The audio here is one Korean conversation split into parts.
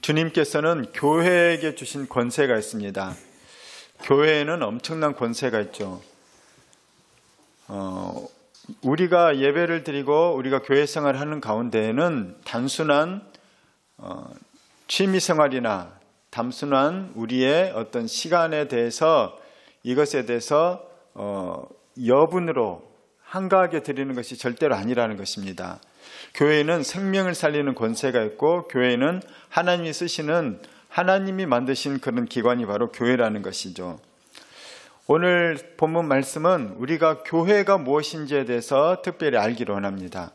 주님께서는 교회에게 주신 권세가 있습니다. 교회에는 엄청난 권세가 있죠. 우리가 예배를 드리고 우리가 교회 생활을 하는 가운데에는 단순한 취미 생활이나 단순한 우리의 어떤 시간에 대해서 이것에 대해서 여분으로 한가하게 드리는 것이 절대로 아니라는 것입니다. 교회는 생명을 살리는 권세가 있고 교회는 하나님이 쓰시는 하나님이 만드신 그런 기관이 바로 교회라는 것이죠. 오늘 본문 말씀은 우리가 교회가 무엇인지에 대해서 특별히 알기를 원합니다.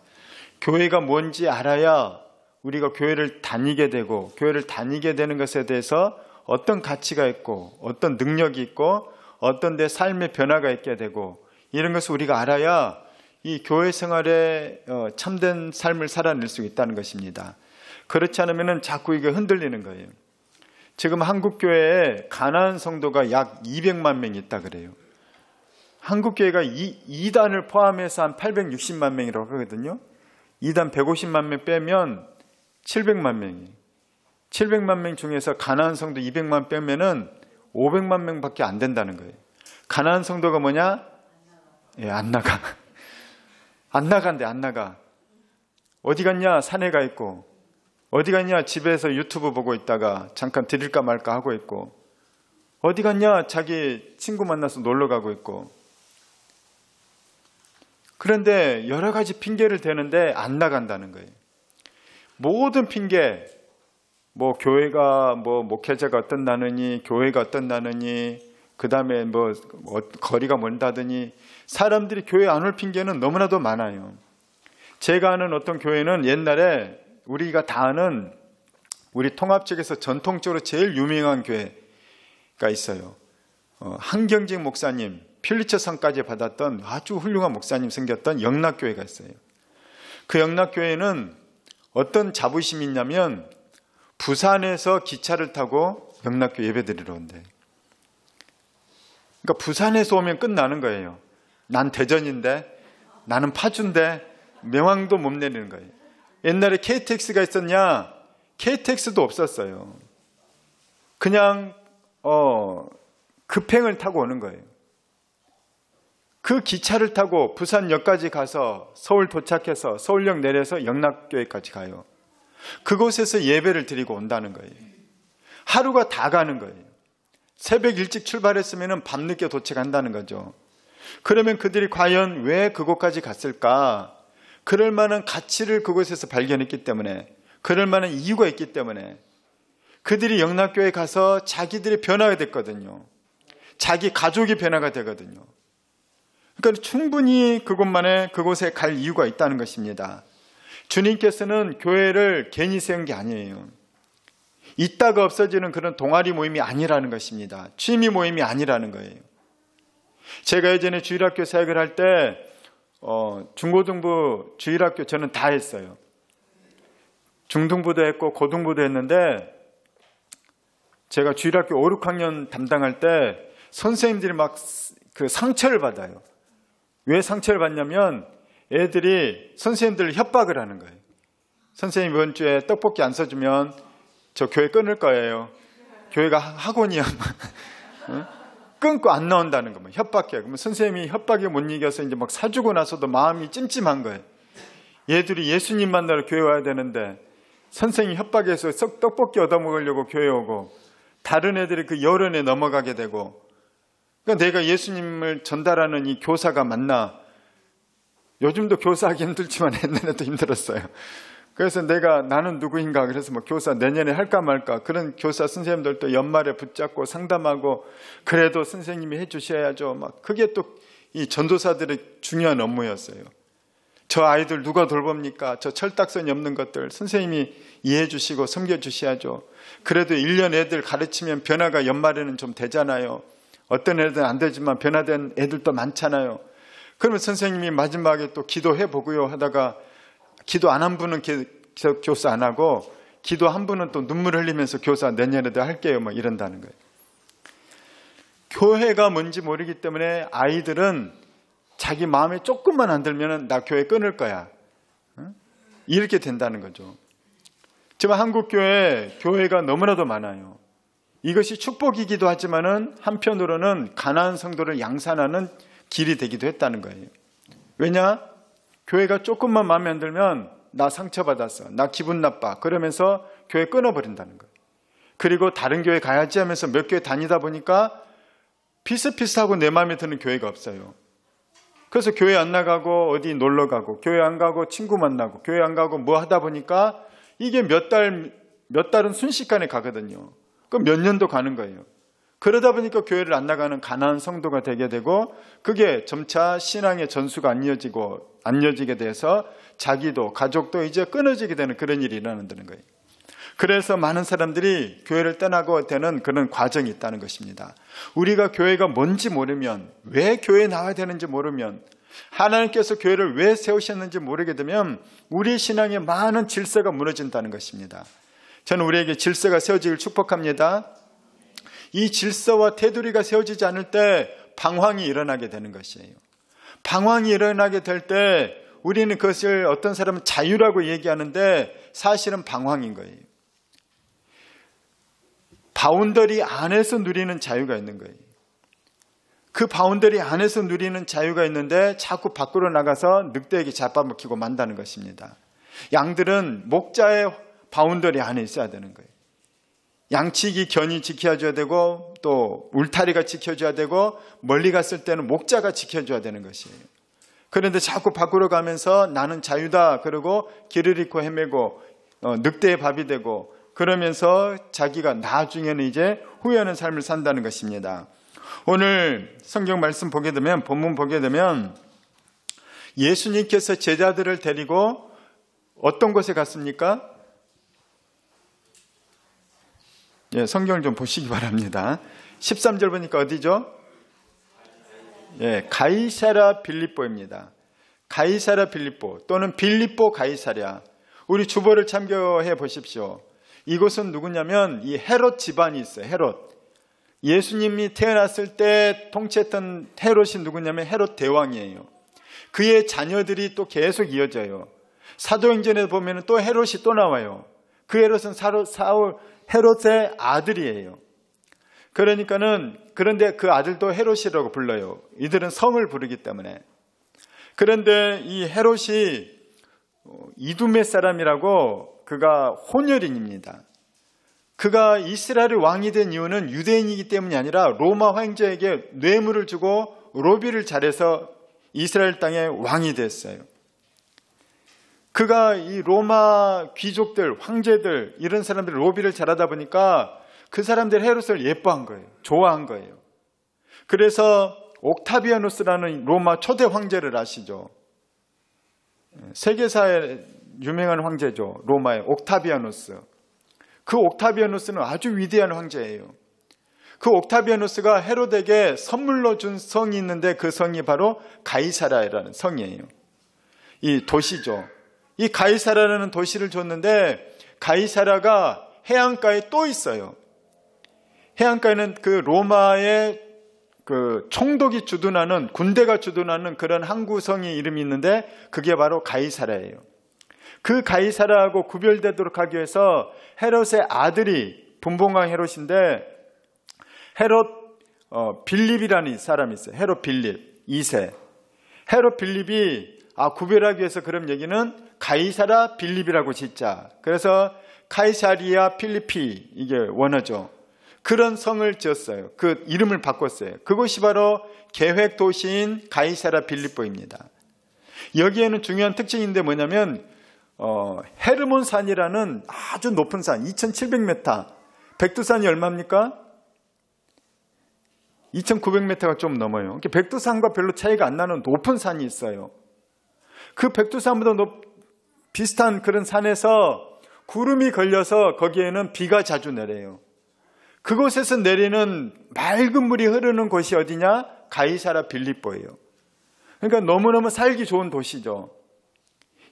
교회가 뭔지 알아야 우리가 교회를 다니게 되고 교회를 다니게 되는 것에 대해서 어떤 가치가 있고 어떤 능력이 있고 어떤 데 삶의 변화가 있게 되고 이런 것을 우리가 알아야 이 교회 생활에 참된 삶을 살아낼 수 있다는 것입니다. 그렇지 않으면 자꾸 이게 흔들리는 거예요. 지금 한국교회에 가나안 성도가 약 200만 명이 있다 그래요. 한국교회가 2단을 포함해서 한 860만 명이라고 하거든요. 2단 150만 명 빼면 700만 명이에요. 700만 명 중에서 가나안 성도 200만 빼면은 500만 명밖에 안 된다는 거예요. 가나안 성도가 뭐냐? 예, 안 나가. 안 나간대, 안 나가. 어디 갔냐? 산에 가 있고. 어디 갔냐? 집에서 유튜브 보고 있다가 잠깐 드릴까 말까 하고 있고. 어디 갔냐? 자기 친구 만나서 놀러 가고 있고. 그런데 여러 가지 핑계를 대는데 안 나간다는 거예요. 모든 핑계, 뭐 교회가 뭐 목회자가 어떤다느니, 교회가 어떤다느니, 그 다음에 뭐 거리가 멀다더니 사람들이 교회 안 올 핑계는 너무나도 많아요. 제가 아는 어떤 교회는 옛날에 우리가 다 아는 우리 통합 측에서 전통적으로 제일 유명한 교회가 있어요. 한경직 목사님, 퓰리처상까지 받았던 아주 훌륭한 목사님 생겼던 영락교회가 있어요. 그 영락교회는 어떤 자부심이 있냐면 부산에서 기차를 타고 영락교회 예배드리러 온대. 그러니까 부산에서 오면 끝나는 거예요. 난 대전인데, 나는 파주인데 명왕도 못 내리는 거예요. 옛날에 KTX가 있었냐? KTX도 없었어요. 그냥 급행을 타고 오는 거예요. 그 기차를 타고 부산역까지 가서 서울 도착해서 서울역 내려서 영락교회까지 가요. 그곳에서 예배를 드리고 온다는 거예요. 하루가 다 가는 거예요. 새벽 일찍 출발했으면 밤늦게 도착한다는 거죠. 그러면 그들이 과연 왜 그곳까지 갔을까? 그럴 만한 가치를 그곳에서 발견했기 때문에, 그럴 만한 이유가 있기 때문에 그들이 영락교회에 가서 자기들이 변화가 됐거든요. 자기 가족이 변화가 되거든요. 그러니까 충분히 그곳에 갈 이유가 있다는 것입니다. 주님께서는 교회를 괜히 세운 게 아니에요. 있다가 없어지는 그런 동아리 모임이 아니라는 것입니다. 취미 모임이 아니라는 거예요. 제가 예전에 주일학교 사역을 할 때 중고등부 주일학교 저는 다 했어요. 중등부도 했고 고등부도 했는데 제가 주일학교 5, 6학년 담당할 때 선생님들이 막 그 상처를 받아요. 왜 상처를 받냐면 애들이 선생님들을 협박을 하는 거예요. 선생님 이번 주에 떡볶이 안 써주면 저 교회 끊을 거예요. 교회가 학원이야. 끊고 안 나온다는 거면 협박해요. 그러면 선생님이 협박에 못 이겨서 이제 막 사주고 나서도 마음이 찜찜한 거예요. 얘들이 예수님 만나러 교회 와야 되는데 선생님 협박해서 떡볶이 얻어먹으려고 교회 오고 다른 애들이 그 여론에 넘어가게 되고, 그러니까 내가 예수님을 전달하는 이 교사가 맞나? 요즘도 교사하기 힘들지만 옛날에도 힘들었어요. 그래서 나는 누구인가? 그래서 뭐 교사 내년에 할까 말까. 그런 교사 선생님들도 연말에 붙잡고 상담하고, 그래도 선생님이 해주셔야죠. 막 그게 또 이 전도사들의 중요한 업무였어요. 저 아이들 누가 돌봅니까? 저 철딱선이 없는 것들 선생님이 이해해 주시고 섬겨 주셔야죠. 그래도 1년 애들 가르치면 변화가 연말에는 좀 되잖아요. 어떤 애들은 안 되지만 변화된 애들도 많잖아요. 그러면 선생님이 마지막에 또 기도해 보고요 하다가 기도 안 한 분은 교사 안 하고 기도 한 분은 또 눈물 흘리면서 교사 내년에도 할게요 뭐 이런다는 거예요. 교회가 뭔지 모르기 때문에 아이들은 자기 마음에 조금만 안 들면 나 교회 끊을 거야. 이렇게 된다는 거죠. 지금 한국 교회가 너무나도 많아요. 이것이 축복이기도 하지만은 한편으로는 가난한 성도를 양산하는 길이 되기도 했다는 거예요. 왜냐? 교회가 조금만 마음에 안 들면 나 상처받았어, 나 기분 나빠, 그러면서 교회 끊어버린다는 거예요. 그리고 다른 교회 가야지 하면서 몇 교회 다니다 보니까 비슷비슷하고 내 마음에 드는 교회가 없어요. 그래서 교회 안 나가고 어디 놀러 가고, 교회 안 가고 친구 만나고, 교회 안 가고 뭐 하다 보니까 이게 몇 달은 순식간에 가거든요. 그럼 몇 년도 가는 거예요. 그러다 보니까 교회를 안 나가는 가난한 성도가 되게 되고, 그게 점차 신앙의 전수가 안 이어지게 돼서 자기도 가족도 이제 끊어지게 되는 그런 일이 일어난다는 거예요. 그래서 많은 사람들이 교회를 떠나고 되는 그런 과정이 있다는 것입니다. 우리가 교회가 뭔지 모르면, 왜 교회에 나와야 되는지 모르면, 하나님께서 교회를 왜 세우셨는지 모르게 되면 우리 신앙의 많은 질서가 무너진다는 것입니다. 저는 우리에게 질서가 세워지길 축복합니다. 이 질서와 테두리가 세워지지 않을 때 방황이 일어나게 되는 것이에요. 방황이 일어나게 될 때 우리는 그것을 어떤 사람은 자유라고 얘기하는데 사실은 방황인 거예요. 바운더리 안에서 누리는 자유가 있는 거예요. 그 바운더리 안에서 누리는 자유가 있는데 자꾸 밖으로 나가서 늑대에게 잡아먹히고 만다는 것입니다. 양들은 목자의 바운더리 안에 있어야 되는 거예요. 양치기 견이 지켜줘야 되고, 또 울타리가 지켜줘야 되고, 멀리 갔을 때는 목자가 지켜줘야 되는 것이에요. 그런데 자꾸 밖으로 가면서 나는 자유다 그러고 길을 잃고 헤매고 늑대의 밥이 되고, 그러면서 자기가 나중에는 이제 후회하는 삶을 산다는 것입니다. 오늘 성경 말씀 보게 되면, 본문 보게 되면 예수님께서 제자들을 데리고 어떤 곳에 갔습니까? 예, 성경 좀 보시기 바랍니다. 13절 보니까 어디죠? 예, 가이사랴 빌립보입니다. 가이사랴 빌립보 또는 빌립보 가이사랴. 우리 주보를 참고해 보십시오. 이곳은 누구냐면 이 헤롯 집안이 있어요. 헤롯. 예수님이 태어났을 때 통치했던 헤롯이 누구냐면 헤롯 대왕이에요. 그의 자녀들이 또 계속 이어져요. 사도행전에 보면 또 헤롯이 또 나와요. 그 헤롯은 헤롯의 아들이에요. 그런데 그 아들도 헤롯이라고 불러요. 이들은 성을 부르기 때문에. 그런데 이 헤롯이 이두메 사람이라고, 그가 혼혈인입니다. 그가 이스라엘의 왕이 된 이유는 유대인이기 때문이 아니라 로마 황제에게 뇌물을 주고 로비를 잘해서 이스라엘 땅의 왕이 됐어요. 그가 이 로마 귀족들, 황제들, 이런 사람들이 로비를 잘하다 보니까 그 사람들 헤롯을 예뻐한 거예요. 좋아한 거예요. 그래서 옥타비아누스라는 로마 초대 황제를 아시죠? 세계사에 유명한 황제죠. 로마의 옥타비아누스. 그 옥타비아누스는 아주 위대한 황제예요. 그 옥타비아누스가 헤롯에게 선물로 준 성이 있는데 그 성이 바로 가이사랴라는 성이에요. 이 도시죠. 이 가이사랴라는 도시를 줬는데 가이사랴가 해안가에 또 있어요. 해안가에는 그 로마의 그 총독이 주둔하는, 군대가 주둔하는 그런 항구성이 이름이 있는데 그게 바로 가이사랴예요. 그 가이사랴하고 구별되도록 하기 위해서 헤롯의 아들이 분봉왕 헤롯인데 헤롯 빌립이라는 사람이 있어요. 헤롯 빌립 2세. 헤롯 빌립이 구별하기 위해서 그런 얘기는 가이사랴 빌립이라고 짓자. 그래서 카이사리아 필리피, 이게 원어죠. 그런 성을 지었어요. 그 이름을 바꿨어요. 그곳이 바로 계획 도시인 가이사랴 빌립보입니다. 여기에는 중요한 특징인데 뭐냐면 헤르몬산이라는 아주 높은 산, 2700m. 백두산이 얼마입니까? 2900m가 좀 넘어요. 백두산과 별로 차이가 안 나는 높은 산이 있어요. 그 백두산보다 비슷한 그런 산에서 구름이 걸려서 거기에는 비가 자주 내려요. 그곳에서 내리는 맑은 물이 흐르는 곳이 어디냐? 가이사랴 빌립보예요. 그러니까 너무너무 살기 좋은 도시죠.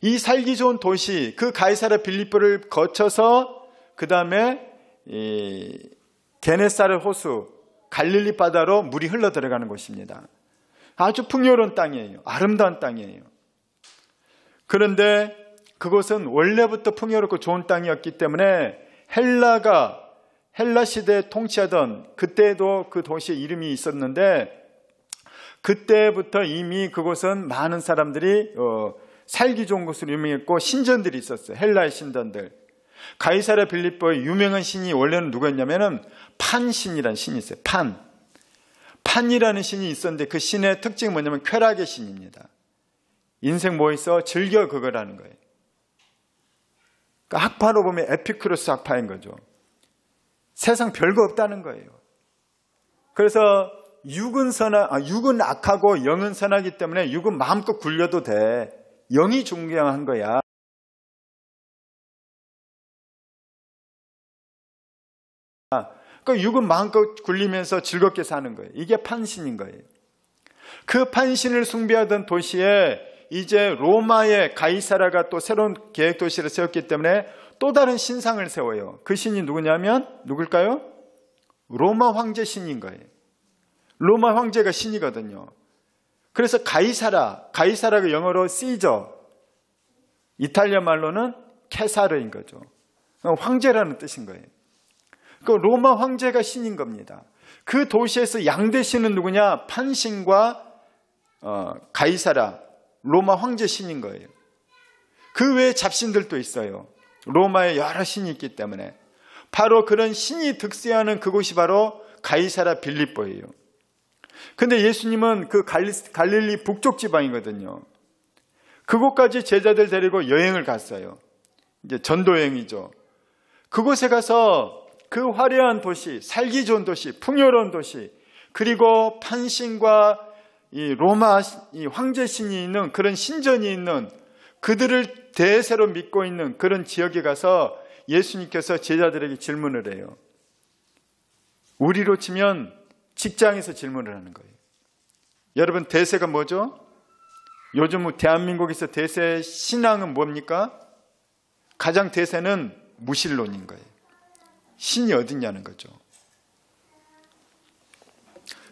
이 살기 좋은 도시, 그 가이사랴 빌립보를 거쳐서 그 다음에 게네사렛 호수, 갈릴리 바다로 물이 흘러 들어가는 곳입니다. 아주 풍요로운 땅이에요. 아름다운 땅이에요. 그런데 그곳은 원래부터 풍요롭고 좋은 땅이었기 때문에 헬라 시대에 통치하던 그때도 그 도시의 이름이 있었는데 그때부터 이미 그곳은 많은 사람들이 살기 좋은 곳으로 유명했고 신전들이 있었어요. 헬라의 신전들. 가이사랴 빌립보의 유명한 신이 원래는 누구였냐면은 판신이라는 신이 있어요. 판이라는 신이 있었는데 그 신의 특징이 뭐냐면 쾌락의 신입니다. 인생 뭐 있어? 즐겨 그거라는 거예요. 그러니까 학파로 보면 에피쿠로스 학파인 거죠. 세상 별거 없다는 거예요. 그래서 육은 악하고 영은 선하기 때문에 육은 마음껏 굴려도 돼. 영이 중요한 거야. 그러니까 육은 마음껏 굴리면서 즐겁게 사는 거예요. 이게 판신인 거예요. 그 판신을 숭배하던 도시에 이제 로마의 가이사랴가 또 새로운 계획 도시를 세웠기 때문에 또 다른 신상을 세워요. 그 신이 누구냐면 누굴까요? 로마 황제 신인 거예요. 로마 황제가 신이거든요. 그래서 가이사랴가 영어로 시저, 이탈리아 말로는 케사르인 거죠. 황제라는 뜻인 거예요. 그 로마 황제가 신인 겁니다. 그 도시에서 양대 신은 누구냐? 판신과 가이사랴, 로마 황제 신인 거예요. 그 외에 잡신들도 있어요. 로마에 여러 신이 있기 때문에. 바로 그런 신이 득세하는 그곳이 바로 가이사랴 빌립보예요. 근데 예수님은 그 갈릴리 북쪽 지방이거든요. 그곳까지 제자들 데리고 여행을 갔어요. 이제 전도 여행이죠. 그곳에 가서 그 화려한 도시, 살기 좋은 도시, 풍요로운 도시, 그리고 판신과 이 로마 이 황제 신이 있는 그런 신전이 있는 그들을 대세로 믿고 있는 그런 지역에 가서 예수님께서 제자들에게 질문을 해요. 우리로 치면 직장에서 질문을 하는 거예요. 여러분, 대세가 뭐죠? 요즘 대한민국에서 대세 신앙은 뭡니까? 가장 대세는 무신론인 거예요. 신이 어딨냐는 거죠.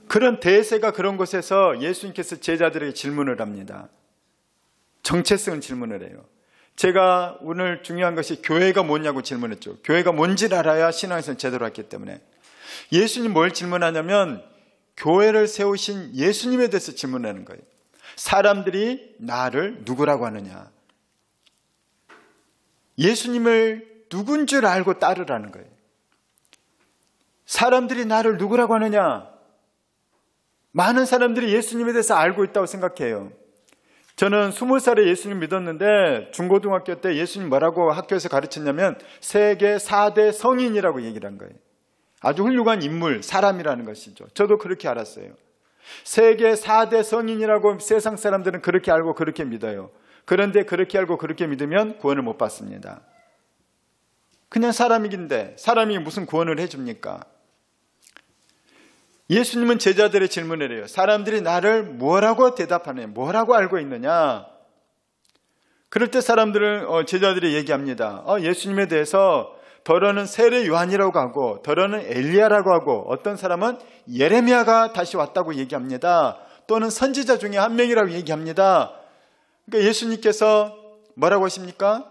그런 대세가 그런 곳에서 예수님께서 제자들에게 질문을 합니다. 정체성을 질문을 해요. 제가 오늘 중요한 것이 교회가 뭐냐고 질문했죠. 교회가 뭔지를 알아야 신앙에서는 제대로 했기 때문에. 예수님 뭘 질문하냐면 교회를 세우신 예수님에 대해서 질문하는 거예요. 사람들이 나를 누구라고 하느냐. 예수님을 누군 줄 알고 따르라는 거예요. 사람들이 나를 누구라고 하느냐. 많은 사람들이 예수님에 대해서 알고 있다고 생각해요. 저는 20살에 예수님 믿었는데 중고등학교 때 예수님 뭐라고 학교에서 가르쳤냐면 세계 4대 성인이라고 얘기를 한 거예요. 아주 훌륭한 인물, 사람이라는 것이죠. 저도 그렇게 알았어요. 세계 4대 성인이라고 세상 사람들은 그렇게 알고 그렇게 믿어요. 그런데 그렇게 알고 그렇게 믿으면 구원을 못 받습니다. 그냥 사람이긴데 사람이 무슨 구원을 해줍니까? 예수님은 제자들의 질문을 해요. 사람들이 나를 뭐라고 대답하느냐, 뭐라고 알고 있느냐. 그럴 때 사람들은 제자들이 얘기합니다. 예수님에 대해서 더러는 세례 요한이라고 하고 더러는 엘리야라고 하고 어떤 사람은 예레미야가 다시 왔다고 얘기합니다. 또는 선지자 중에 한 명이라고 얘기합니다. 그러니까 예수님께서 뭐라고 하십니까?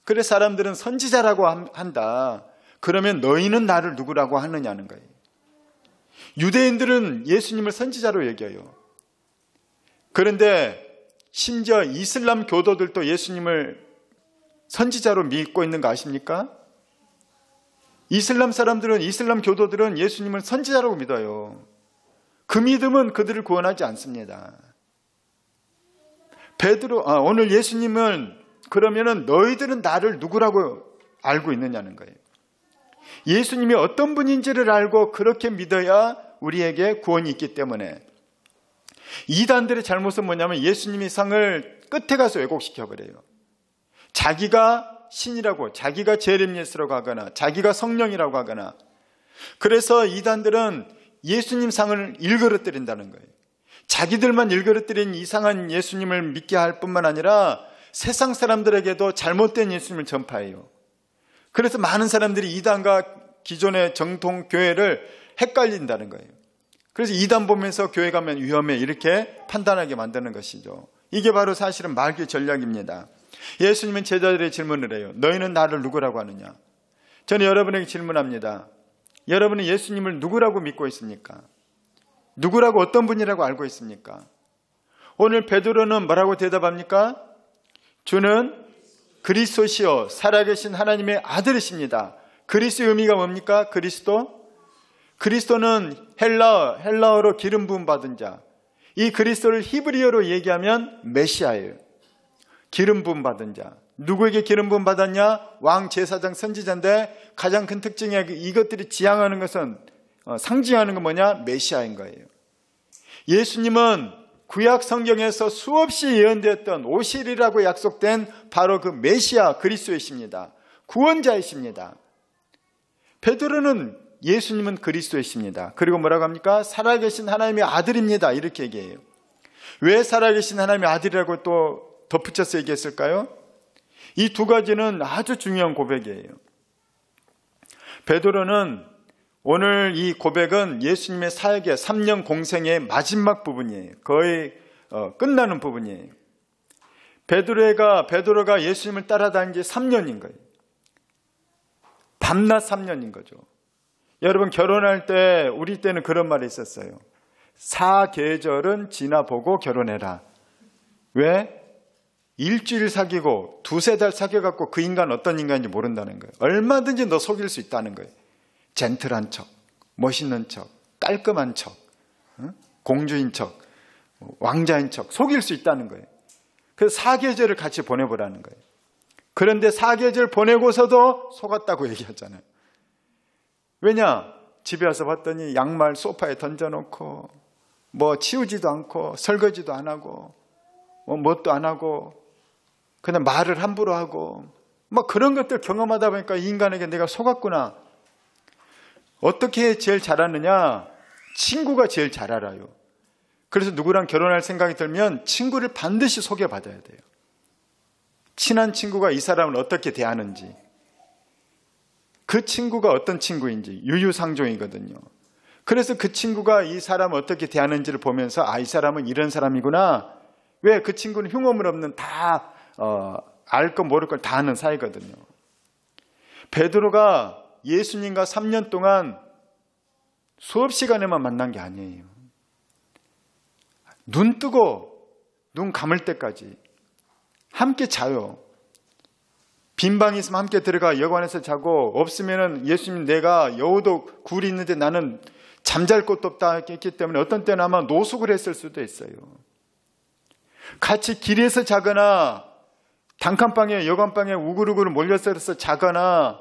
그래, 사람들은 선지자라고 한다. 그러면 너희는 나를 누구라고 하느냐는 거예요. 유대인들은 예수님을 선지자로 여겨요. 그런데 심지어 이슬람 교도들도 예수님을 선지자로 믿고 있는 거 아십니까? 이슬람 교도들은 예수님을 선지자라고 믿어요. 그 믿음은 그들을 구원하지 않습니다. 오늘 예수님은 그러면은 너희들은 나를 누구라고 알고 있느냐는 거예요. 예수님이 어떤 분인지를 알고 그렇게 믿어야 우리에게 구원이 있기 때문에. 이단들의 잘못은 뭐냐면 예수님이 상을 끝에 가서 왜곡시켜버려요. 자기가 신이라고, 자기가 제레미야스라고 하거나 자기가 성령이라고 하거나. 그래서 이단들은 예수님 상을 일그러뜨린다는 거예요. 자기들만 일그러뜨린 이상한 예수님을 믿게 할 뿐만 아니라 세상 사람들에게도 잘못된 예수님을 전파해요. 그래서 많은 사람들이 이단과 기존의 정통 교회를 헷갈린다는 거예요. 그래서 이단 보면서 교회 가면 위험해 이렇게 판단하게 만드는 것이죠. 이게 바로 사실은 마귀의 전략입니다. 예수님은 제자들의 질문을 해요. 너희는 나를 누구라고 하느냐? 저는 여러분에게 질문합니다. 여러분은 예수님을 누구라고 믿고 있습니까? 누구라고, 어떤 분이라고 알고 있습니까? 오늘 베드로는 뭐라고 대답합니까? 주는 그리스도시요 살아계신 하나님의 아들이십니다. 그리스도의 의미가 뭡니까? 그리스도는 헬라어로 기름 부음 받은 자. 이 그리스도를 히브리어로 얘기하면 메시아예요. 기름 부음 받은 자. 누구에게 기름 부음 받았냐? 왕, 제사장, 선지자인데 가장 큰 특징이 이것들이 지향하는 것은, 상징하는 건 뭐냐? 메시아인 거예요. 예수님은 구약 성경에서 수없이 예언되었던 오실이라고 약속된 바로 그 메시아 그리스도이십니다. 구원자이십니다. 베드로는 예수님은 그리스도이십니다. 그리고 뭐라고 합니까? 살아계신 하나님의 아들입니다. 이렇게 얘기해요. 왜 살아계신 하나님의 아들이라고 또 덧붙여서 얘기했을까요? 이 두 가지는 아주 중요한 고백이에요. 베드로는 오늘 이 고백은 예수님의 사역의 3년 공생의 마지막 부분이에요. 거의 끝나는 부분이에요. 베드로가 예수님을 따라다닌 지 3년인 거예요. 밤낮 3년인 거죠. 여러분, 결혼할 때 우리 때는 그런 말이 있었어요. 사계절은 지나보고 결혼해라. 왜? 일주일 사귀고 두세 달 사귀어갖고 그 인간 어떤 인간인지 모른다는 거예요. 얼마든지 너 속일 수 있다는 거예요. 젠틀한 척, 멋있는 척, 깔끔한 척, 공주인 척, 왕자인 척 속일 수 있다는 거예요. 그래서 사계절을 같이 보내보라는 거예요. 그런데 사계절 보내고서도 속았다고 얘기하잖아요. 왜냐? 집에 와서 봤더니 양말 소파에 던져놓고 뭐 치우지도 않고 설거지도 안 하고 뭣도 안 하고 그냥 말을 함부로 하고 뭐 그런 것들 경험하다 보니까 이 인간에게 내가 속았구나. 어떻게 제일 잘하느냐? 친구가 제일 잘 알아요. 그래서 누구랑 결혼할 생각이 들면 친구를 반드시 소개받아야 돼요. 친한 친구가 이 사람을 어떻게 대하는지, 그 친구가 어떤 친구인지 유유상종이거든요. 그래서 그 친구가 이 사람을 어떻게 대하는지를 보면서 이 사람은 이런 사람이구나. 왜? 그 친구는 흉어물 없는 다 알 것 모를 걸 다 아는 사이거든요. 베드로가 예수님과 3년 동안 수업 시간에만 만난 게 아니에요. 눈 뜨고 눈 감을 때까지 함께 자요. 빈 방이 있으면 함께 들어가 여관에서 자고, 없으면은 예수님 내가 여우도 굴이 있는데 나는 잠잘 곳도 없다 했기 때문에 어떤 때는 아마 노숙을 했을 수도 있어요. 같이 길에서 자거나 단칸방에 여관방에 우글우글 몰려서 자거나,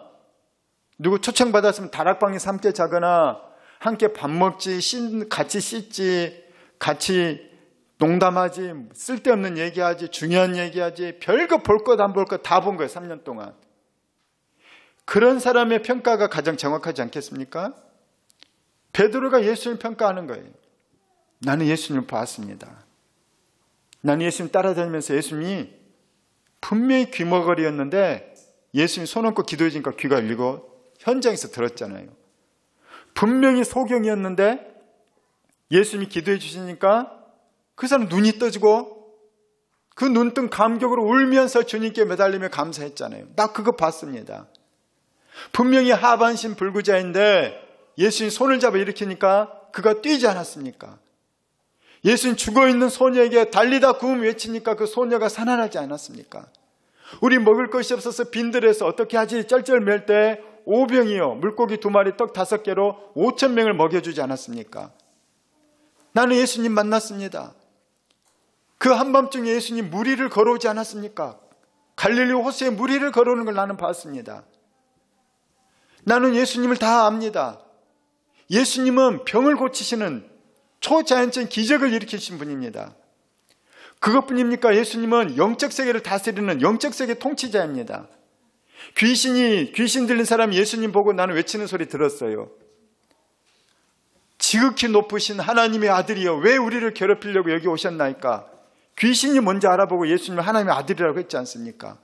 누구 초청받았으면 다락방에서 함께 자거나, 함께 밥 먹지, 같이 씻지, 같이 농담하지, 쓸데없는 얘기하지, 중요한 얘기하지, 별거 볼 것 안 볼 것 다 본 거예요. 3년 동안. 그런 사람의 평가가 가장 정확하지 않겠습니까? 베드로가 예수님 평가하는 거예요. 나는 예수님을 봤습니다. 나는 예수님 따라다니면서 예수님이 분명히 귀머거리였는데 예수님 손 얹고 기도해 주니까 귀가 열리고 현장에서 들었잖아요. 분명히 소경이었는데 예수님이 기도해 주시니까 그 사람 눈이 떠지고 그 눈뜬 감격으로 울면서 주님께 매달리며 감사했잖아요. 나 그거 봤습니다. 분명히 하반신 불구자인데 예수님 손을 잡아 일으키니까 그가 뛰지 않았습니까? 예수님 죽어있는 소녀에게 달리다 구음 외치니까 그 소녀가 살아나지 않았습니까? 우리 먹을 것이 없어서 빈들에서 어떻게 하지 쩔쩔맬 때 오병이요 물고기 2마리 떡 5개로 5,000명을 먹여주지 않았습니까? 나는 예수님 만났습니다. 그 한밤중에 예수님 무리를 걸어오지 않았습니까? 갈릴리 호수에 무리를 걸어오는 걸 나는 봤습니다. 나는 예수님을 다 압니다. 예수님은 병을 고치시는 초자연적인 기적을 일으키신 분입니다. 그것뿐입니까? 예수님은 영적 세계를 다스리는 영적 세계 통치자입니다. 귀신 들린 사람이 예수님 보고 나는 외치는 소리 들었어요. 지극히 높으신 하나님의 아들이여 왜 우리를 괴롭히려고 여기 오셨나이까? 귀신이 먼저 알아보고 예수님을 하나님의 아들이라고 했지 않습니까?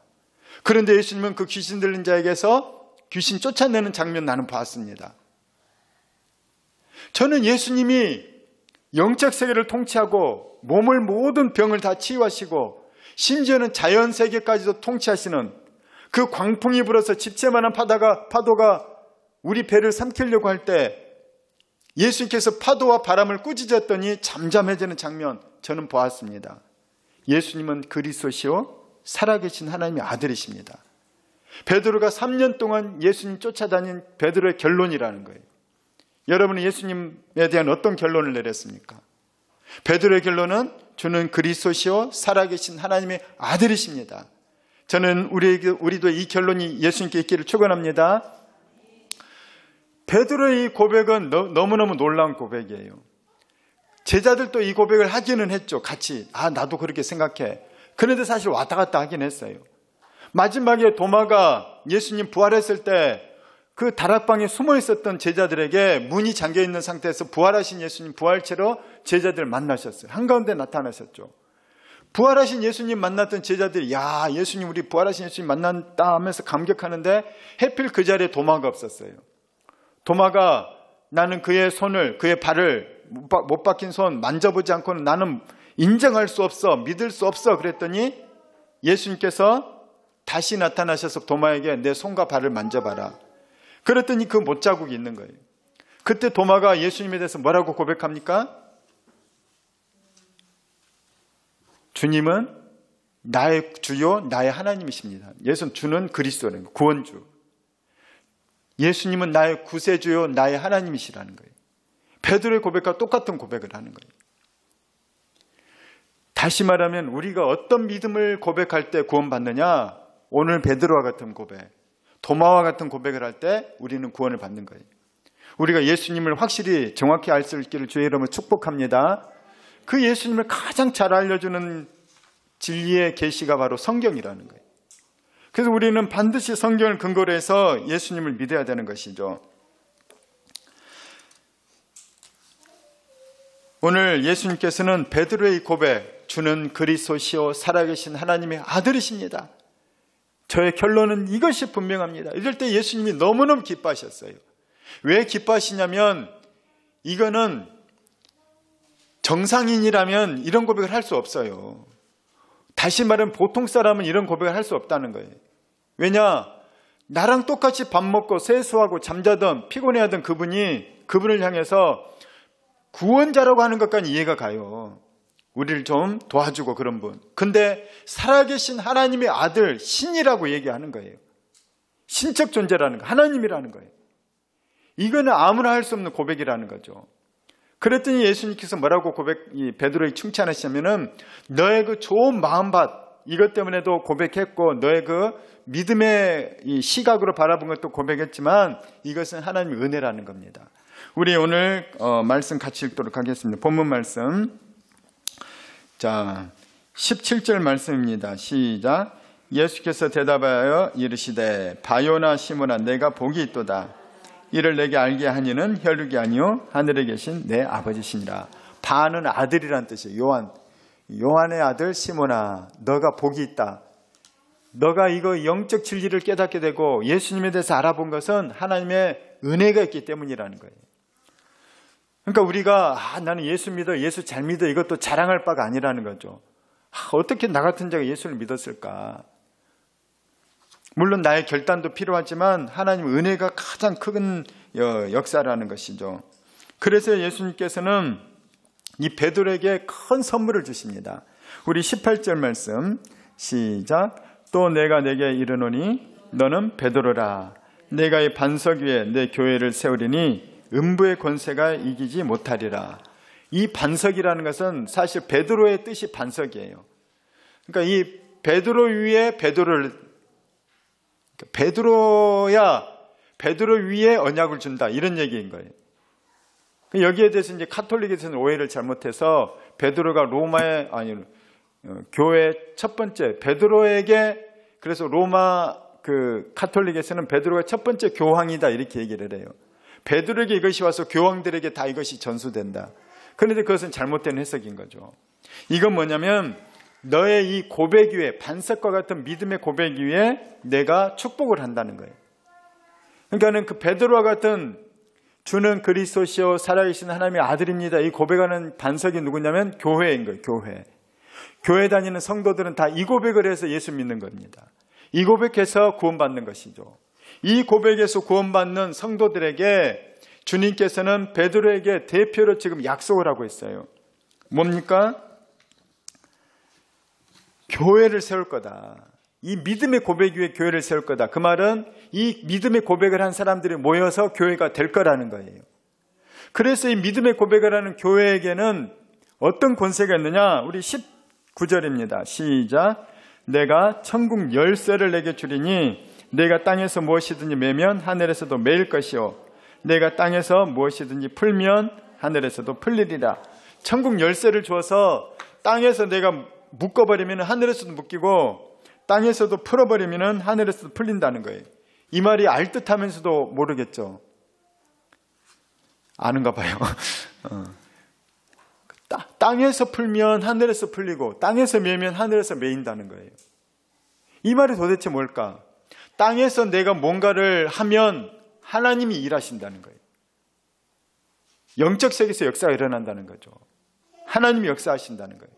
그런데 예수님은 그 귀신 들린 자에게서 귀신 쫓아내는 장면 나는 봤습니다. 저는 예수님이 영적 세계를 통치하고 몸을 모든 병을 다 치유하시고 심지어는 자연 세계까지도 통치하시는 그 광풍이 불어서 집채만한 파도가 우리 배를 삼키려고 할 때 예수님께서 파도와 바람을 꾸짖었더니 잠잠해지는 장면 저는 보았습니다. 예수님은 그리스도시요 살아계신 하나님의 아들이십니다. 베드로가 3년 동안 예수님 쫓아다닌 베드로의 결론이라는 거예요. 여러분은 예수님에 대한 어떤 결론을 내렸습니까? 베드로의 결론은 주는 그리스도시요 살아계신 하나님의 아들이십니다. 저는 우리도 이 결론이 예수님께 있기를 축원합니다. 베드로의 이 고백은 너무너무 놀라운 고백이에요. 제자들도 이 고백을 하기는 했죠. 같이. 나도 그렇게 생각해. 그런데 사실 왔다 갔다 하긴 했어요. 마지막에 도마가 예수님 부활했을 때 그 다락방에 숨어 있었던 제자들에게 문이 잠겨 있는 상태에서 부활하신 예수님 부활체로 제자들을 만나셨어요. 한가운데 나타나셨죠. 부활하신 예수님 만났던 제자들이 예수님 우리 부활하신 예수님 만났다 하면서 감격하는데 하필 그 자리에 도마가 없었어요. 도마가 나는 그의 손을 그의 발을 못 박힌 손 만져보지 않고는 나는 인정할 수 없어 믿을 수 없어 그랬더니 예수님께서 다시 나타나셔서 도마에게 내 손과 발을 만져봐라. 그랬더니 그 못자국이 있는 거예요. 그때 도마가 예수님에 대해서 뭐라고 고백합니까? 주님은 나의 주요 나의 하나님이십니다. 예수는 주는 그리스도라는 거예요. 구원주. 예수님은 나의 구세주요 나의 하나님이시라는 거예요. 베드로의 고백과 똑같은 고백을 하는 거예요. 다시 말하면 우리가 어떤 믿음을 고백할 때 구원받느냐? 오늘 베드로와 같은 고백, 도마와 같은 고백을 할 때 우리는 구원을 받는 거예요. 우리가 예수님을 확실히 정확히 알 수 있기를 주의 이름으로 축복합니다. 그 예수님을 가장 잘 알려주는 진리의 계시가 바로 성경이라는 거예요. 그래서 우리는 반드시 성경을 근거로 해서 예수님을 믿어야 되는 것이죠. 오늘 예수님께서는 베드로의 고백, 주는 그리스도시요 살아계신 하나님의 아들이십니다. 저의 결론은 이것이 분명합니다. 이럴 때 예수님이 너무너무 기뻐하셨어요. 왜 기뻐하시냐면 이거는 정상인이라면 이런 고백을 할 수 없어요. 다시 말하면 보통 사람은 이런 고백을 할 수 없다는 거예요. 왜냐? 나랑 똑같이 밥 먹고 세수하고 잠자던 피곤해하던 그분을 향해서 구원자라고 하는 것까지 이해가 가요. 우리를 좀 도와주고 그런 분. 근데 살아계신 하나님의 아들, 신이라고 얘기하는 거예요. 신적 존재라는 거, 하나님이라는 거예요. 이거는 아무나 할 수 없는 고백이라는 거죠. 그랬더니 예수님께서 뭐라고 베드로에게 칭찬하시냐면은 너의 그 좋은 마음밭, 이것 때문에도 고백했고 너의 그 믿음의 이 시각으로 바라본 것도 고백했지만 이것은 하나님의 은혜라는 겁니다. 우리 오늘 말씀 같이 읽도록 하겠습니다. 본문 말씀. 자, 17절 말씀입니다. 시작. 예수께서 대답하여 이르시되 바요나 시몬아 내가 복이 있도다. 이를 내게 알게 하니는 혈육이 아니요 하늘에 계신 내 아버지시니라. 바는 아들이란 뜻이에요. 요한의 아들 시몬아 너가 복이 있다. 너가 이거 영적 진리를 깨닫게 되고 예수님에 대해서 알아본 것은 하나님의 은혜가 있기 때문이라는 거예요. 그러니까 우리가 나는 예수 믿어, 예수 잘 믿어 이것도 자랑할 바가 아니라는 거죠. 어떻게 나 같은 자가 예수를 믿었을까? 물론 나의 결단도 필요하지만 하나님 은혜가 가장 큰 역사라는 것이죠. 그래서 예수님께서는 이 베드로에게 큰 선물을 주십니다. 우리 18절 말씀 시작. 또 내가 내게 이르노니 너는 베드로라. 내가 이 반석 위에 내 교회를 세우리니 음부의 권세가 이기지 못하리라. 이 반석이라는 것은 사실 베드로의 뜻이 반석이에요. 그러니까 이 베드로 위에 베드로 위에 언약을 준다 이런 얘기인 거예요. 여기에 대해서 이제 카톨릭에서는 오해를 잘못해서 베드로가 교회 첫 번째 베드로에게 그래서 로마 카톨릭에서는 베드로가 첫 번째 교황이다 이렇게 얘기를 해요. 베드로에게 이것이 와서 교황들에게 다 이것이 전수된다. 그런데 그것은 잘못된 해석인 거죠. 이건 뭐냐면 너의 이 고백 위에 반석과 같은 믿음의 고백 위에 내가 축복을 한다는 거예요. 그러니까는 그 베드로와 같은 주는 그리스도시요 살아계신 하나님의 아들입니다. 이 고백하는 반석이 누구냐면 교회인 거예요. 교회. 교회 다니는 성도들은 다 이 고백을 해서 예수 믿는 겁니다. 이 고백해서 구원받는 것이죠. 이 고백에서 구원받는 성도들에게 주님께서는 베드로에게 대표로 지금 약속을 하고 있어요. 뭡니까? 교회를 세울 거다. 이 믿음의 고백 위에 교회를 세울 거다. 그 말은 이 믿음의 고백을 한 사람들이 모여서 교회가 될 거라는 거예요. 그래서 이 믿음의 고백을 하는 교회에게는 어떤 권세가 있느냐? 우리 19절입니다. 시작. 내가 천국 열쇠를 내게 주리니 내가 땅에서 무엇이든지 매면 하늘에서도 매일 것이요 내가 땅에서 무엇이든지 풀면 하늘에서도 풀리리라. 천국 열쇠를 주어서 땅에서 내가 묶어버리면 하늘에서도 묶이고 땅에서도 풀어버리면 하늘에서도 풀린다는 거예요. 이 말이 알듯하면서도 모르겠죠. 아는가 봐요. 땅에서 풀면 하늘에서 풀리고 땅에서 매면 하늘에서 매인다는 거예요. 이 말이 도대체 뭘까? 땅에서 내가 뭔가를 하면 하나님이 일하신다는 거예요. 영적 세계에서 역사가 일어난다는 거죠. 하나님이 역사하신다는 거예요.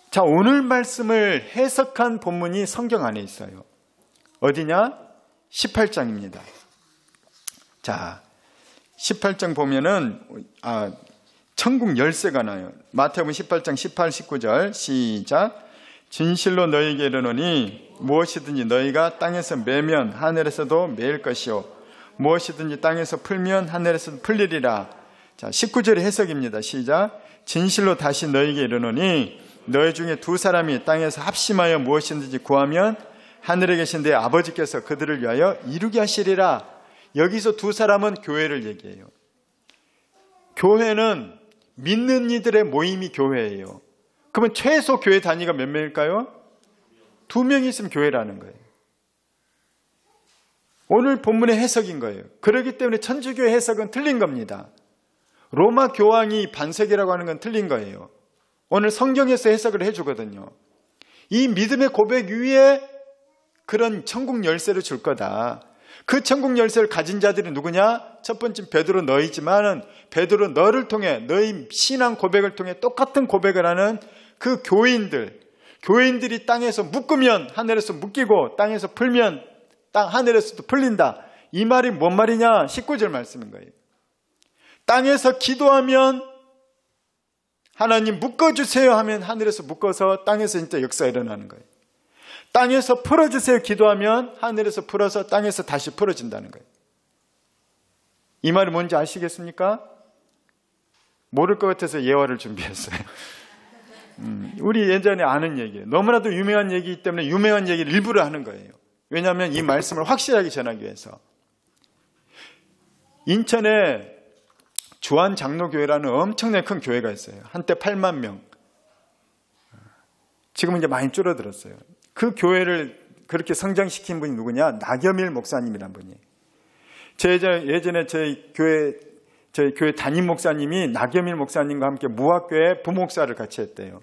자, 오늘 말씀을 해석한 본문이 성경 안에 있어요. 어디냐? 18장입니다. 자, 18장 보면은 천국 열쇠가 나요. 마태복음 18장 18, 19절 시작. 진실로 너희에게 이르노니 무엇이든지 너희가 땅에서 매면 하늘에서도 매일 것이요 무엇이든지 땅에서 풀면 하늘에서도 풀리리라. 자, 19절의 해석입니다. 시작. 진실로 다시 너희에게 이르노니 너희 중에 두 사람이 땅에서 합심하여 무엇이든지 구하면 하늘에 계신 내 아버지께서 그들을 위하여 이루게 하시리라. 여기서 두 사람은 교회를 얘기해요. 교회는 믿는 이들의 모임이 교회예요. 그러면 최소 교회 단위가 몇 명일까요? 2명이 있으면 교회라는 거예요. 오늘 본문의 해석인 거예요. 그렇기 때문에 천주교의 해석은 틀린 겁니다. 로마 교황이 반석이라고 하는 건 틀린 거예요. 오늘 성경에서 해석을 해주거든요. 이 믿음의 고백 위에 그런 천국 열쇠를 줄 거다. 그 천국 열쇠를 가진 자들이 누구냐? 첫 번째 베드로 너희지만은 베드로 너를 통해 너희 신앙 고백을 통해 똑같은 고백을 하는 그 교인들이 땅에서 묶으면 하늘에서 묶이고 땅에서 풀면 하늘에서도 풀린다. 이 말이 뭔 말이냐? 19절 말씀인 거예요. 땅에서 기도하면 하나님 묶어주세요 하면 하늘에서 묶어서 땅에서 진짜 역사가 일어나는 거예요. 땅에서 풀어주세요 기도하면 하늘에서 풀어서 땅에서 다시 풀어진다는 거예요. 이 말이 뭔지 아시겠습니까? 모를 것 같아서 예화를 준비했어요. 우리 예전에 아는 얘기예요. 너무나도 유명한 얘기이기 때문에 유명한 얘기를 일부러 하는 거예요. 왜냐하면 이 말씀을 확실하게 전하기 위해서. 인천에 주안장로교회라는 엄청나게 큰 교회가 있어요. 한때 8만 명. 지금은 이제 많이 줄어들었어요. 그 교회를 그렇게 성장시킨 분이 누구냐? 나겸일 목사님이란 분이에요. 예전에 저희 교회 담임 목사님이 나겸일 목사님과 함께 무학교회 부목사를 같이 했대요.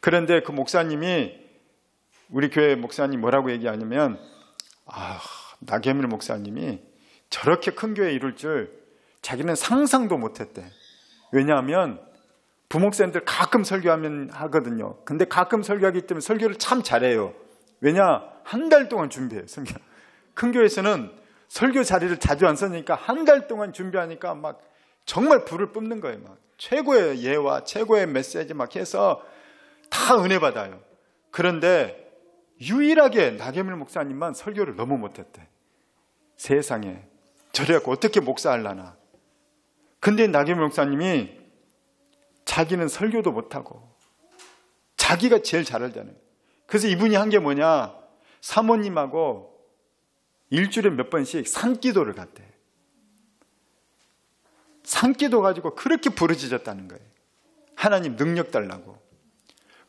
그런데 그 목사님이 우리 교회 목사님 뭐라고 얘기하냐면 나겸일 목사님이 저렇게 큰 교회 이룰 줄 자기는 상상도 못했대. 왜냐하면 부목사님들 가끔 설교하면 하거든요. 근데 가끔 설교하기 때문에 설교를 참 잘해요. 왜냐? 한 달 동안 준비해요. 설교. 큰 교회에서는 설교 자리를 자주 안 쓰니까 한 달 동안 준비하니까 막 정말 불을 뿜는 거예요. 막 최고의 예와 최고의 메시지 막 해서 다 은혜 받아요. 그런데 유일하게 나겸일 목사님만 설교를 너무 못했대. 세상에. 저래갖고 어떻게 목사하려나. 근데 나겸일 목사님이 자기는 설교도 못하고 자기가 제일 잘 알잖아요. 그래서 이분이 한 게 뭐냐? 사모님하고 일주일에 몇 번씩 산기도를 갔대. 산기도 가지고 그렇게 부르짖었다는 거예요. 하나님 능력 달라고.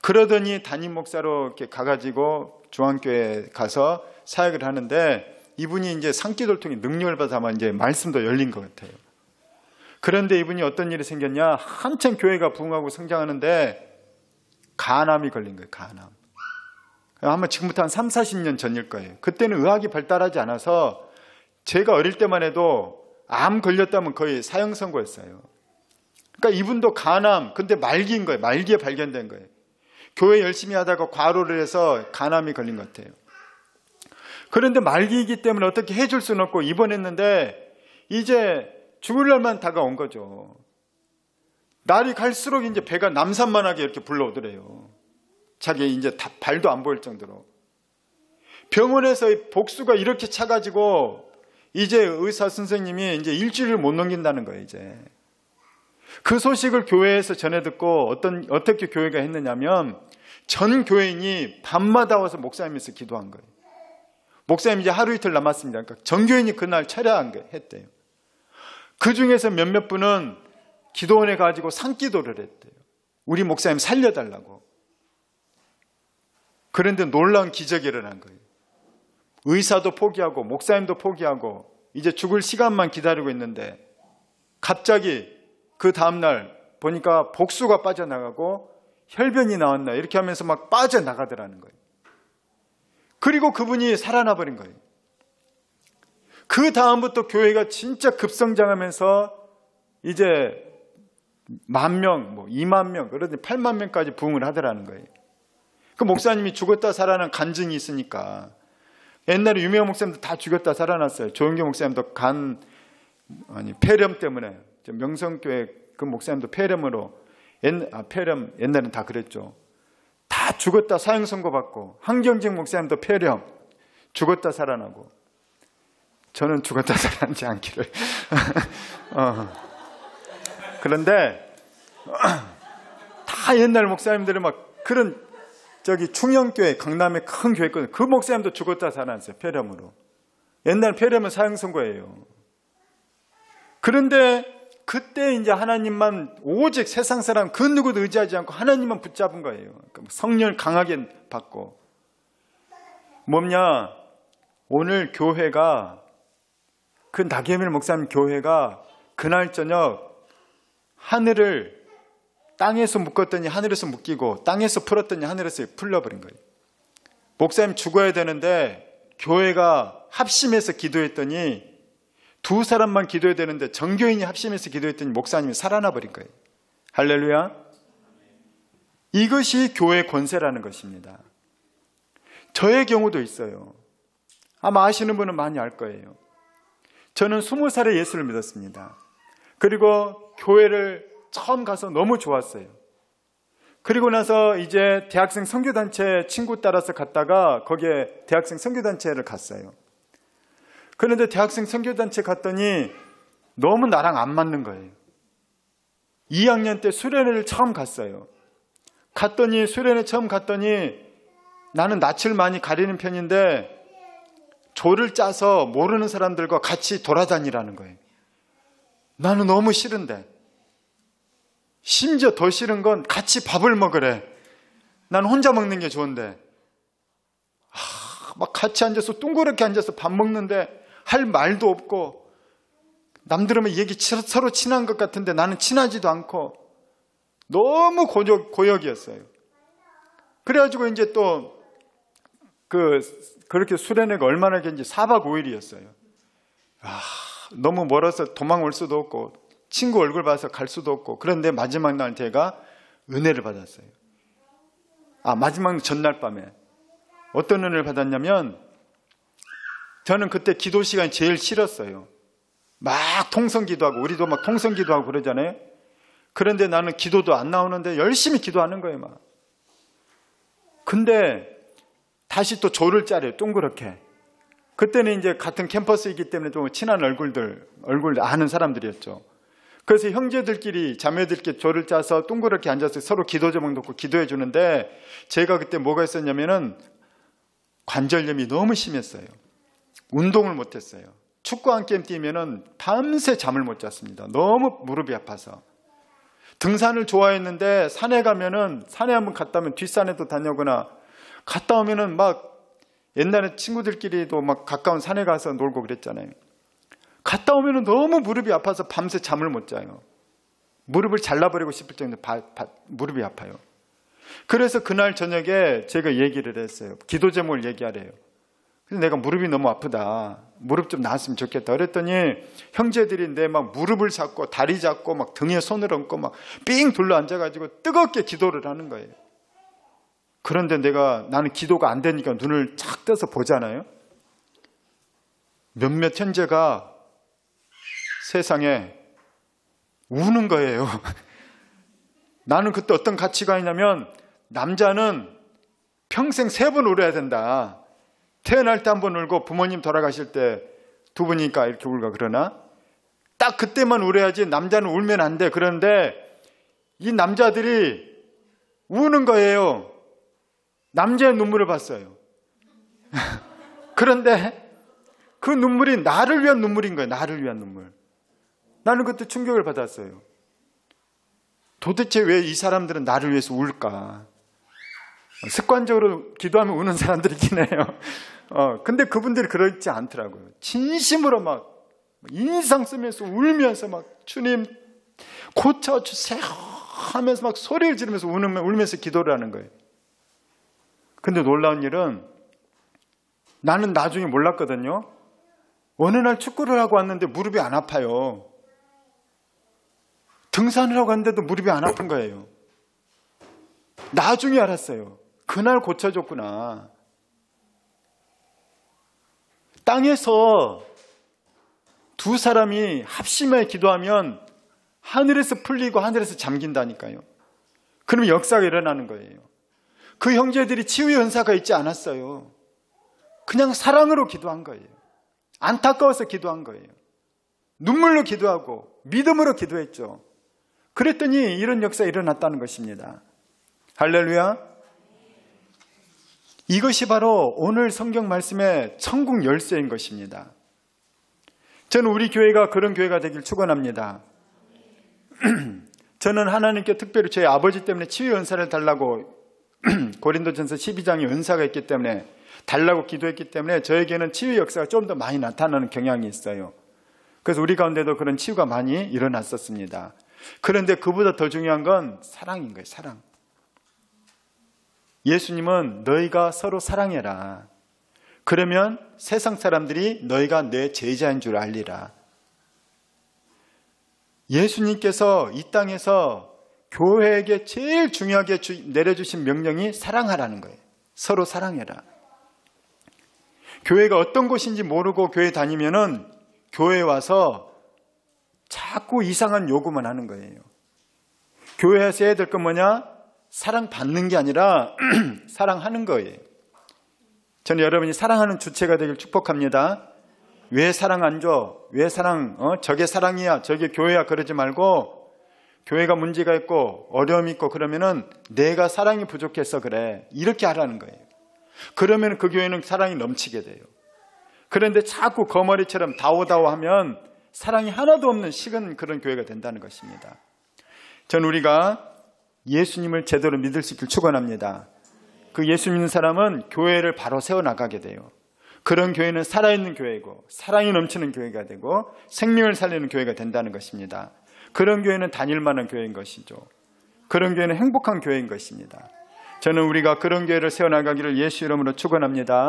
그러더니 담임 목사로 이렇게 가가지고 중앙교회에 가서 사역을 하는데 이분이 이제 산기도를 통해 능력을 받아만 이제 말씀도 열린 것 같아요. 그런데 이분이 어떤 일이 생겼냐? 한참 교회가 부흥하고 성장하는데 간암이 걸린 거예요. 간암. 아마 지금부터 한 3, 40년 전일 거예요. 그때는 의학이 발달하지 않아서 제가 어릴 때만 해도 암 걸렸다면 거의 사형 선고였어요. 그러니까 이분도 간암, 근데 말기인 거예요. 말기에 발견된 거예요. 교회 열심히 하다가 과로를 해서 간암이 걸린 것 같아요. 그런데 말기이기 때문에 어떻게 해줄 수는 없고 입원했는데 이제 죽을 날만 다가온 거죠. 날이 갈수록 이제 배가 남산만하게 이렇게 불러오더래요. 자기 이제 다 발도 안 보일 정도로. 병원에서 복수가 이렇게 차가지고 이제 의사 선생님이 이제 일주일을 못 넘긴다는 거예요, 이제. 그 소식을 교회에서 전해 듣고 어떻게 교회가 했느냐면 전 교인이 밤마다 와서 목사님에서 기도한 거예요. 목사님 이제 하루 이틀 남았습니다. 그러니까 전 교인이 그날 철야한 거 했대요. 그 중에서 몇몇 분은 기도원에 가지고 산기도를 했대요. 우리 목사님 살려달라고. 그런데 놀라운 기적이 일어난 거예요. 의사도 포기하고 목사님도 포기하고 이제 죽을 시간만 기다리고 있는데 갑자기 그 다음날 보니까 복수가 빠져나가고 혈변이 나왔나 이렇게 하면서 막 빠져나가더라는 거예요. 그리고 그분이 살아나 버린 거예요. 그 다음부터 교회가 진짜 급성장하면서 이제 10,000명, 20,000명, 그러더니 80,000명까지 부흥을 하더라는 거예요. 그 목사님이 죽었다 살아난 간증이 있으니까 옛날에 유명한 목사님도 다 죽였다 살아났어요. 조영교 목사님도 폐렴 때문에 명성교회 그 목사님도 폐렴으로 폐렴 옛날엔 다 그랬죠. 다 죽었다 사형 선고받고 한경직 목사님도 폐렴 죽었다 살아나고 저는 죽었다 살아나지 않기를 그런데 다 옛날 목사님들이 막 그런 충영교회 강남에 큰 교회 있거든요. 그 목사님도 죽었다 살아났어요. 폐렴으로. 옛날 폐렴은 사형 선고예요. 그런데 그때 이제 하나님만 오직 세상 사람 그 누구도 의지하지 않고 하나님만 붙잡은 거예요. 성령을 강하게 받고. 뭐냐? 오늘 교회가 그 나게밀 목사님 교회가 그날 저녁 하늘을 땅에서 묶었더니 하늘에서 묶이고 땅에서 풀었더니 하늘에서 풀려버린 거예요. 목사님 죽어야 되는데 교회가 합심해서 기도했더니 두 사람만 기도해야 되는데 정교인이 합심해서 기도했더니 목사님이 살아나 버린 거예요. 할렐루야. 이것이 교회의 권세라는 것입니다. 저의 경우도 있어요. 아마 아시는 분은 많이 알 거예요. 저는 20살에 예수를 믿었습니다. 그리고 교회를 처음 가서 너무 좋았어요. 그리고 나서 이제 대학생 선교단체 친구 따라서 갔다가 거기에 대학생 선교단체를 갔어요. 그런데 대학생 선교단체 갔더니 너무 나랑 안 맞는 거예요. 2학년 때 수련회를 처음 갔어요. 수련회 처음 갔더니 나는 낯을 많이 가리는 편인데 조를 짜서 모르는 사람들과 같이 돌아다니라는 거예요. 나는 너무 싫은데. 심지어 더 싫은 건 같이 밥을 먹으래. 난 혼자 먹는 게 좋은데. 막 같이 앉아서 둥그렇게 앉아서 밥 먹는데 할 말도 없고 남들은 얘기 서로 친한 것 같은데 나는 친하지도 않고 너무 고역이었어요. 그래가지고 이제 또 그렇게 수련회가 얼마나 긴지 4박 5일이었어요. 너무 멀어서 도망올 수도 없고 친구 얼굴 봐서 갈 수도 없고 그런데 마지막 날 제가 은혜를 받았어요. 마지막 전날 밤에 어떤 은혜를 받았냐면 저는 그때 기도 시간이 제일 싫었어요. 막 통성기도하고 우리도 막 통성기도하고 그러잖아요. 그런데 나는 기도도 안 나오는데 열심히 기도하는 거예요. 막. 근데 다시 또 조를 짜래요. 둥그렇게. 그때는 이제 같은 캠퍼스이기 때문에 좀 친한 얼굴 아는 사람들이었죠. 그래서 형제들끼리 자매들끼리 조를 짜서 둥그렇게 앉아서 서로 기도 제목 놓고 기도해 주는데 제가 그때 뭐가 있었냐면은 관절염이 너무 심했어요. 운동을 못했어요. 축구 한 게임 뛰면은 밤새 잠을 못 잤습니다. 너무 무릎이 아파서. 등산을 좋아했는데 산에 가면은 산에 한번 갔다 오면 뒷산에도 다녀오거나 갔다 오면은 막 옛날에 친구들끼리도 막 가까운 산에 가서 놀고 그랬잖아요. 갔다 오면은 너무 무릎이 아파서 밤새 잠을 못 자요. 무릎을 잘라버리고 싶을 정도로 무릎이 아파요. 그래서 그날 저녁에 제가 얘기를 했어요. 기도 제목을 얘기하래요. 그래서 내가 무릎이 너무 아프다. 무릎 좀 나았으면 좋겠다. 그랬더니 형제들이 내 막 무릎을 잡고 다리 잡고 막 등에 손을 얹고 막 삥 둘러 앉아가지고 뜨겁게 기도를 하는 거예요. 그런데 나는 기도가 안 되니까 눈을 착 떠서 보잖아요. 몇몇 형제가 세상에 우는 거예요. 나는 그때 어떤 가치가 있냐면, 남자는 평생 3번 울어야 된다. 태어날 때 1번 울고 부모님 돌아가실 때 2번이니까 이렇게 울고 그러나? 딱 그때만 울어야지 남자는 울면 안 돼. 그런데 이 남자들이 우는 거예요. 남자의 눈물을 봤어요. 그런데 그 눈물이 나를 위한 눈물인 거예요. 나를 위한 눈물. 나는 그때 충격을 받았어요. 도대체 왜 이 사람들은 나를 위해서 울까? 습관적으로 기도하면 우는 사람들이긴 해요. 근데 그분들이 그렇지 않더라고요. 진심으로 막 인상 쓰면서 울면서 막 주님 고쳐주세요 하면서 막 소리를 지르면서 울면서 기도를 하는 거예요. 근데 놀라운 일은, 나는 나중에 몰랐거든요. 어느 날 축구를 하고 왔는데 무릎이 안 아파요. 등산을 하고 왔는데도 무릎이 안 아픈 거예요. 나중에 알았어요. 그날 고쳐줬구나. 땅에서 2 사람이 합심하여 기도하면 하늘에서 풀리고 하늘에서 잠긴다니까요. 그러면 역사가 일어나는 거예요. 그 형제들이 치유의 은사가 있지 않았어요. 그냥 사랑으로 기도한 거예요. 안타까워서 기도한 거예요. 눈물로 기도하고 믿음으로 기도했죠. 그랬더니 이런 역사가 일어났다는 것입니다. 할렐루야. 이것이 바로 오늘 성경 말씀의 천국 열쇠인 것입니다. 저는 우리 교회가 그런 교회가 되길 축원합니다. 저는 하나님께 특별히 저희 아버지 때문에 치유의 은사를 달라고 고린도전서 12장에 은사가 있기 때문에 달라고 기도했기 때문에 저에게는 치유의 역사가 좀 더 많이 나타나는 경향이 있어요. 그래서 우리 가운데도 그런 치유가 많이 일어났었습니다. 그런데 그보다 더 중요한 건 사랑인 거예요. 사랑. 예수님은 너희가 서로 사랑해라. 그러면 세상 사람들이 너희가 내 제자인 줄 알리라. 예수님께서 이 땅에서 교회에게 제일 중요하게 내려주신 명령이 사랑하라는 거예요. 서로 사랑해라. 교회가 어떤 곳인지 모르고 교회 다니면은 교회에 와서 자꾸 이상한 요구만 하는 거예요. 교회에서 해야 될 건 뭐냐? 사랑받는 게 아니라 사랑하는 거예요. 저는 여러분이 사랑하는 주체가 되길 축복합니다. 왜 사랑 안 줘? 왜 저게 사랑이야, 저게 교회야 그러지 말고, 교회가 문제가 있고 어려움이 있고 그러면은 내가 사랑이 부족해서 그래, 이렇게 하라는 거예요. 그러면 그 교회는 사랑이 넘치게 돼요. 그런데 자꾸 거머리처럼 다오다오 하면 사랑이 하나도 없는 식은 그런 교회가 된다는 것입니다. 전 우리가 예수님을 제대로 믿을 수 있길 축원합니다. 그 예수 믿는 사람은 교회를 바로 세워나가게 돼요. 그런 교회는 살아있는 교회고 사랑이 넘치는 교회가 되고 생명을 살리는 교회가 된다는 것입니다. 그런 교회는 다닐만한 교회인 것이죠. 그런 교회는 행복한 교회인 것입니다. 저는 우리가 그런 교회를 세워나가기를 예수 이름으로 축원합니다.